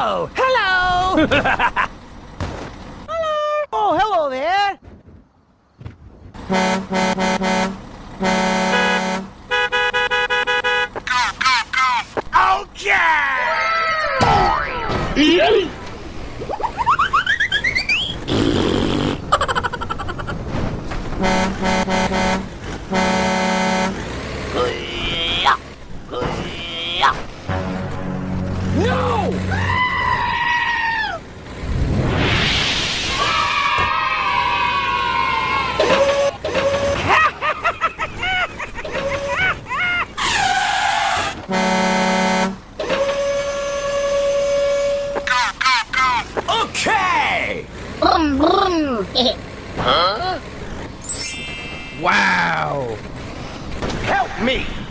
Oh, hello! Hello! Oh, hello there! Okay! No! Okay! Brum, brum. Huh? Wow! Help me!